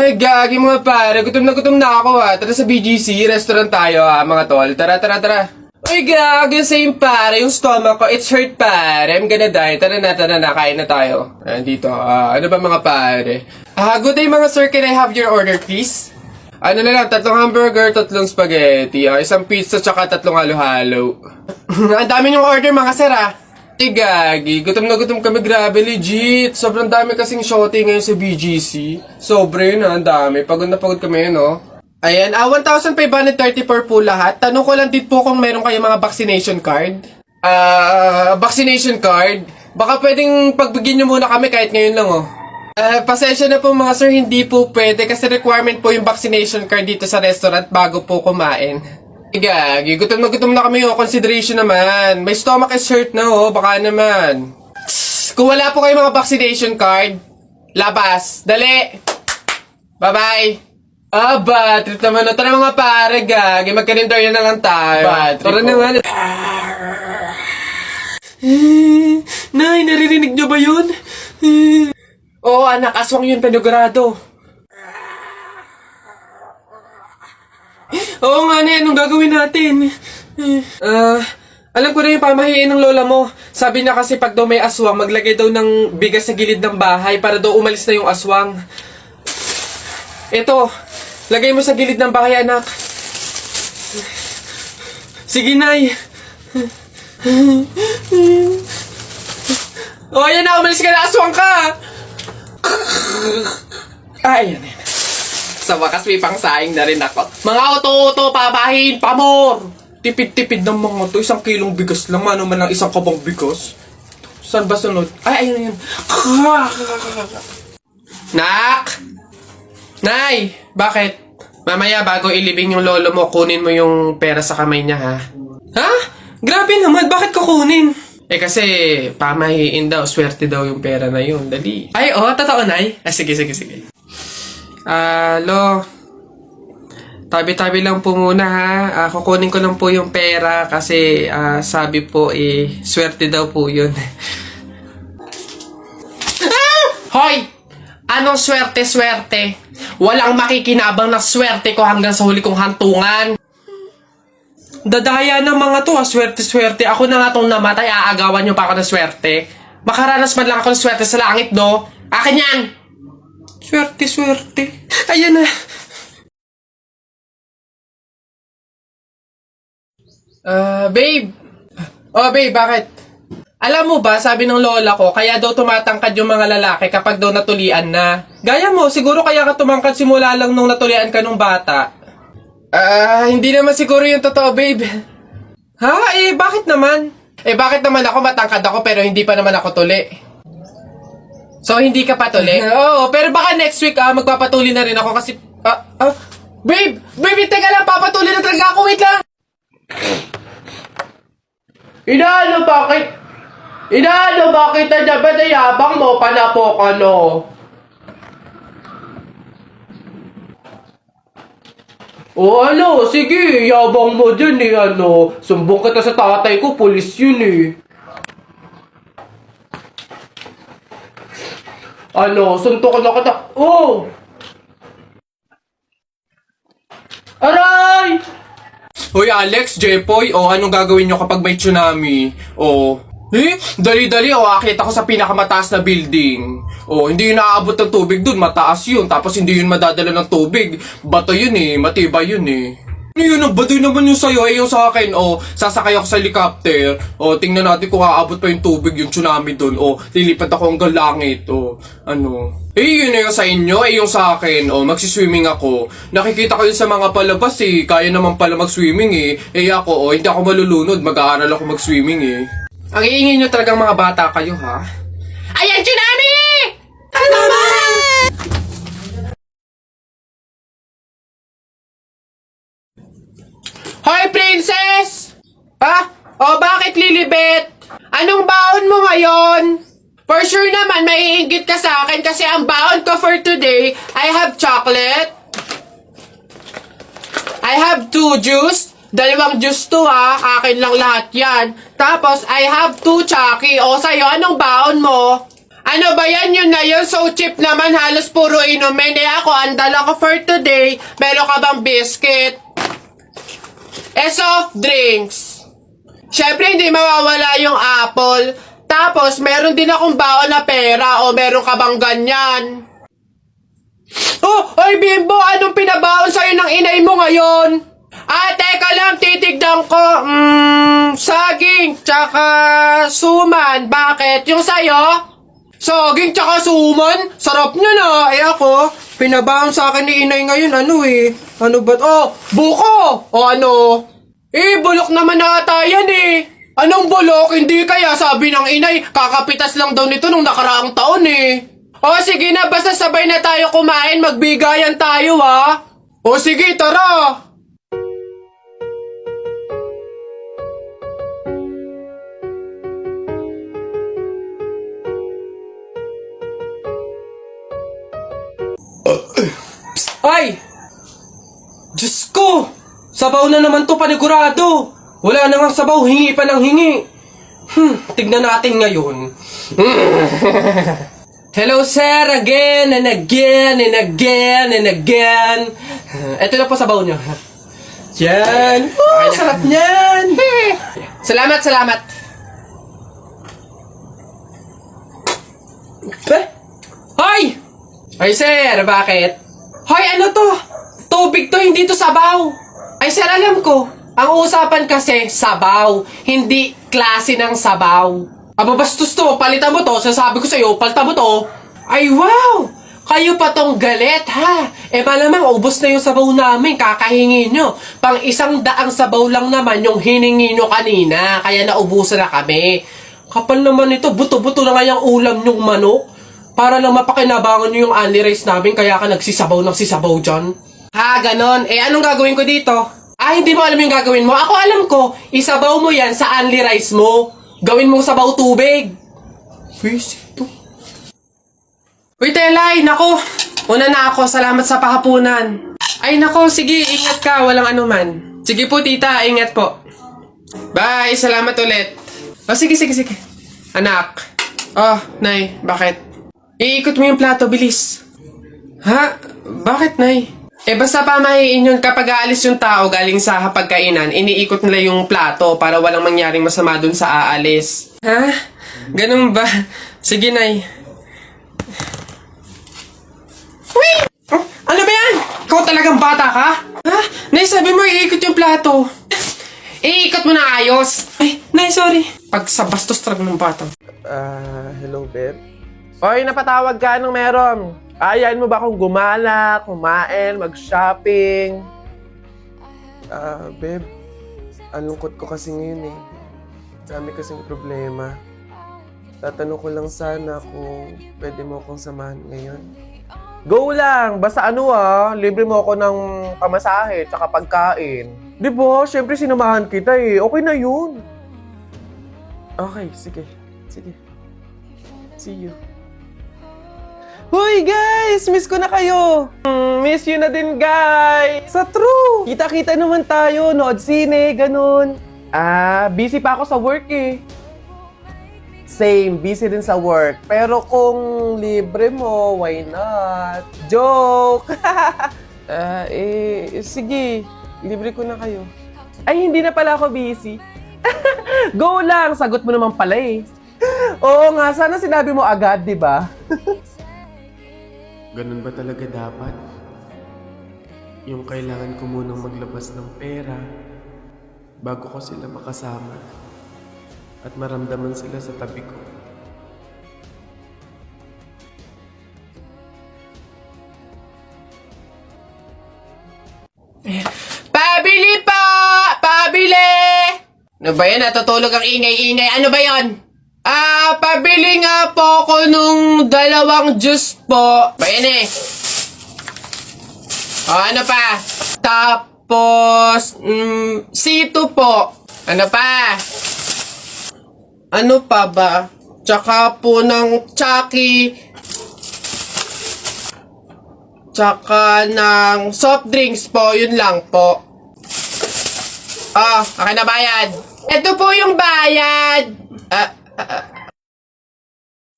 Ay, gagi mga pare. Gutom na ako ha. Tara sa BGC, restaurant tayo ha, mga tol. Tara, tara, tara. Uy, gagi, same pare. Yung stomach ko, it's hurt pare. I'm gonna die. Tara na. Kain na tayo. Dito. Ano ba mga pare? Good day mga sir. Can I have your order, please? Ano na lang, 3 hamburger, 3 spaghetti, 1 pizza, tsaka 3 halo-halo. Ang dami yung order mga sir ha. Gagi, gutom na gutom kami, grabe, legit. Sobrang dami kasing shorty ngayon sa BGC. Sobre yun, ang dami. Pagod na pagod kami, no? Ayan, 1,534 po lahat. Tanong ko lang din po kung meron kayo mga vaccination card. Vaccination card? Baka pwedeng pagbigyan nyo muna kami kahit ngayon lang, oh. Pasensya na po mga sir, hindi po pwede kasi requirement po yung vaccination card dito sa restaurant bago po kumain. Gagi, gutom na kami, oh. Consideration naman. May stomach is hurt na, oh. Baka naman. Kung wala po kayo mga vaccination card, labas. Dali. Bye-bye. Bad trip naman, oh. Tara mga pare, gagi. Magkalendar na lang tayo. Bad trip, tara naman. Nay, naririnig nyo ba yun? Oo, anak. Aswang yun, penogrado. Oo nga na, anong gagawin natin? Alam ko na yung pamahiin ng lola mo. Sabi niya kasi pag daw may aswang, maglagay daw ng bigas sa gilid ng bahay para daw umalis na yung aswang. Ito, lagay mo sa gilid ng bahay, anak. Sige, Nay. Oh, ayan na, umalis ka na, aswang ka! Ayan. Sa wakas may pangsaing na rin ako. Mga oto-oto, pabahin, pamor! Tipid-tipid ng mga to. 1 kilong bigas lang. Ano man lang 1 kabang bigas. Saan ba sunod? Ay, ayun. Nak! Nay! Bakit? Mamaya bago ilibing yung lolo mo, kunin mo yung pera sa kamay niya, ha? Ha? Grabe naman. Bakit kukunin? Kasi pamahiin daw. Swerte daw yung pera na yun. Dali. Ay, totoo, Nay? Sige. Lo, tabi-tabi lang po muna ha. Kukunin ko lang po yung pera kasi sabi po swerte daw po yun. Hoy! Anong swerte-swerte? Walang makikinabang na swerte ko hanggang sa huli kong hantungan. Dadaya ng mga to swerte-swerte. Ako na nga tong namatay, aagawan nyo pa ako ng swerte. Makaranas man lang ako ng swerte sa langit, no? Akin yan! Swerte. Ayan na. Babe. Babe, bakit? Alam mo ba, sabi ng lola ko, kaya daw tumatangkad yung mga lalaki kapag daw natulian na. Gaya mo, siguro kaya ka tumangkad simula lang nung natulian ka nung bata. Hindi naman siguro yung totoo, babe. Ha? Bakit naman? Bakit naman ako matangkad ako pero hindi pa naman ako tuli? So, hindi ka patuli? Oo, pero baka next week, magpapatuli na rin ako kasi... Babe! Babe, teka lang, papatuli na talaga ako, wait lang! Inaano, bakit? Bakit na ba nayabang mo? Panapok, ano? Sige, yabang mo dyan sumbong kita sa tatay ko, pulis yun suntok na kita. Aray! Hoy, Alex, Jepoy, anong gagawin nyo kapag may tsunami? Dali-dali, akit ako sa pinakamataas na building. Hindi yun naaabot ng tubig dun, mataas yun. Tapos hindi yun madadala ng tubig. Bato yun matibay yun Ano yun, ang baduy naman yung sa'yo, yung sa akin, sasakay ako sa helicopter. Tingnan natin kung aabot pa yung tubig, yung tsunami dun. Lilipad ako hanggang langit, yun yung sa inyo, yung sa akin, magsiswimming ako. Nakikita ko yun sa mga palabas, kaya naman pala mag-swimming, ako, hindi ako malulunod, mag-aaral ako mag-swimming, Ang iingay nyo talagang mga bata kayo, ha? Ayan, tsunami! Ano naman? Hoy, princess! Bakit Lilibet? Anong baon mo ngayon? For sure naman, maiinggit ka sa akin kasi ang baon ko for today, I have chocolate. I have 2 juice. 2 juice to akin lang lahat yan. Tapos, I have 2 Chucky. Sa'yo, anong baon mo? Ano ba yan? Yun na yun. So cheap naman. Halos puro inumin. Eh ako, ang dala ko for today. Meron ka bang biscuit? Soft drinks. Syempre, hindi mawawala yung apple. Tapos, meron din akong baon na pera. O meron ka bang ganyan? Oh, ay Bimbo, anong pinabaon sa'yo ng inay mo ngayon? Teka lang, titignan ko. Saging, tsaka suman. Bakit? Yung sa'yo? Saging, tsaka suman? Sarap niya na. Eh ako, pinabaon sa akin ni inay ngayon. Ano ba? Oh, buko! O ano? Bulok naman ata yan eh. Anong bulok? Hindi kaya sabi ng inay, kakapitas lang daw nito nung nakaraang taon eh. O sige na, basta sabay na tayo kumain, magbigayan tayo ha. O sige, tara. Ay! Diyos ko! Sabaw na naman to, panigurado. Wala na nga sabaw, hingi pa ng hingi. Tignan natin ngayon. Hello sir, again and again and again and again. Ito na po sabaw nyo. Yan. Sarap niyan. Salamat, salamat. Hoy! Hoy sir, bakit? Hoy, ano to? Tubig to, hindi to sabaw. Ay sir, alam ko. Ang usapan kasi, sabaw. Hindi klase ng sabaw. Aba bastos to, palitan mo to. Sasabi ko sa'yo, palitan mo to. Ay wow! Kayo pa tong galit ha? Malamang ubos na yung sabaw namin, kakahingi nyo. Pang 100 sabaw lang naman yung hiningi nyo kanina. Kaya naubusan na kami. Kapal naman ito, buto-buto na nga yung ulam nyong manok. Para lang mapakinabangan nyo yung only rice namin, kaya ka nagsisabaw ng sisabaw dyan. Ha, ganon. Anong gagawin ko dito? Hindi mo alam yung gagawin mo. Ako alam ko, isabaw mo yan sa only rice mo. Gawin mong sabaw tubig. Visit to. Uy, Telay, nako. Una na ako, salamat sa pahapunan. Ay, nako, sige, ingat ka, walang anuman. Sige po, tita, ingat po. Bye, salamat ulit. Sige. Anak. Nay, bakit? Iikot mo yung plato, bilis. Ha? Bakit, Nay? Basta pamahiin yun kapag aalis yung tao galing sa hapagkainan, iniikot nila yung plato para walang mangyaring masama dun sa aalis. Ha? Ganun ba? Sige, Nay. Uy! Ano ba yan? Ikaw talagang bata ka? Ha? Nay, sabi mo iikot yung plato. Iikot mo na ayos. Ay, Nay, sorry. Pag sa bastos talaga ng bata. Hello, babe. Oy, napatawag ka, anong meron? Ayain mo ba akong gumala, kumain, mag-shopping? Babe, ang lungkot ko kasi ngayon eh. Dami kasing problema. Tatanong ko lang sana kung pwede mo akong samahan ngayon. Go lang! Basta libre mo ako ng pamasahe tsaka pagkain. Di ba? Siyempre sinamahan kita eh. Okay na yun. Okay, sige. See you. Hoy guys! Miss ko na kayo! Miss you na din guys! Sa true! Kita-kita naman tayo, nood sine, ganun. Busy pa ako sa work eh. Same, busy din sa work. Pero kung libre mo, why not? Joke! Sige. Libre ko na kayo. Ay, hindi na pala ako busy. Go lang! Sagot mo naman pala eh. Oo nga, sana sinabi mo agad, di ba? Ganun ba talaga dapat? Yung kailangan ko munang maglabas ng pera bago ko sila makasama at maramdaman sila sa tabi ko. Pabili pa! Pabili! Ano ba yan? Natutulog ang ingay-ingay. Ano ba yan? Pabili nga po ako nung 2 juice po. Bayan eh. Ano pa? Tapos, C2 po. Ano pa? Ano pa ba? Tsaka po ng Chucky. Tsaka ng soft drinks po. Yun lang po. Akin na bayad. Ito po yung bayad.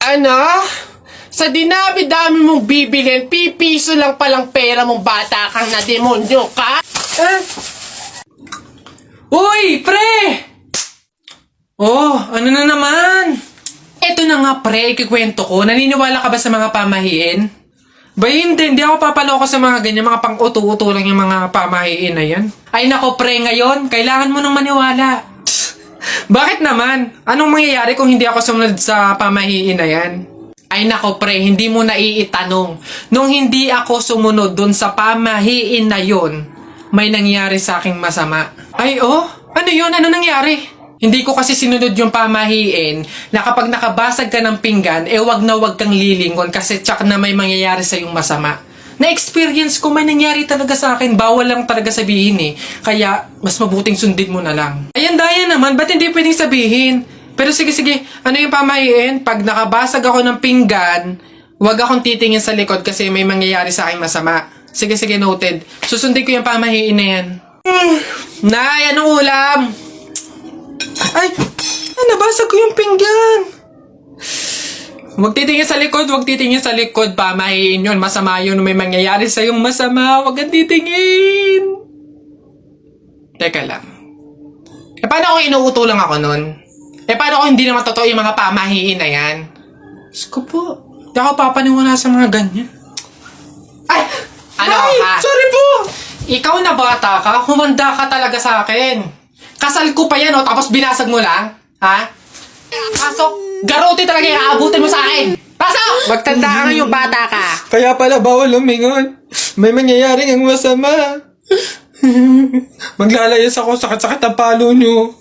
Ano? Sa dinami-dami mong bibilhin, pipiso lang palang pera mong bata kang na demonyo ka? Uy, pre! Oh, ano na naman? Eto na nga, pre, ikikwento ko. Naniniwala ka ba sa mga pamahiin? Ba, hindi ako papaloko sa mga ganyan, mga pang-uto-uto lang yung mga pamahiin na yan. Ay nako, pre, ngayon, kailangan mo nang maniwala. Bakit naman? Anong mangyayari kung hindi ako sumunod sa pamahiin na yan? Ay nako, pre, hindi mo naiitanong. Nung hindi ako sumunod dun sa pamahiin na yon, may nangyari sa aking masama. Ay, oh? Ano yun? Ano nangyari? Hindi ko kasi sinunod yung pamahiin na kapag nakabasag ka ng pinggan, wag na wag kang lilingon kasi tsak na may mangyayari sa yung masama. Na-experience ko, may nangyari talaga sa akin. Bawal lang talaga sabihin eh. Kaya, mas mabuting sundin mo na lang. Ayan, daya naman. Ba't hindi pwedeng sabihin? Pero sige, ano yung pamahiin? Pag nakabasag ako ng pinggan, wag akong titingin sa likod kasi may mangyayari sa akin masama. Sige, noted. Susundin ko yung pamahiin na yan. Nay, anong ulam? Ay, nabasag ko yung pinggan. Huwag titingin sa likod, pamahiin yun. Masama yun, may mangyayari sa yung masama. Huwag kang titingin. Teka lang. Paano kung inuuto lang ako nun? Paano kung hindi naman totoo yung mga pamahiin na yan? Diyos ko po, hindi ako papaniwala sa mga ganyan. Ay! Ano ka? Sorry po! Ikaw na bata ka, humanda ka talaga sa akin. Kasal ko pa yan, tapos binasag mo lang? Ha? Pasok! Garote talaga yung aabutin mo sa akin! Pasok! Magtanda ka ngayong bata ka! Kaya pala bawal lumingon. May mangyayaring ang masama. Maglalayas ako, sakit-sakit ang palo nyo.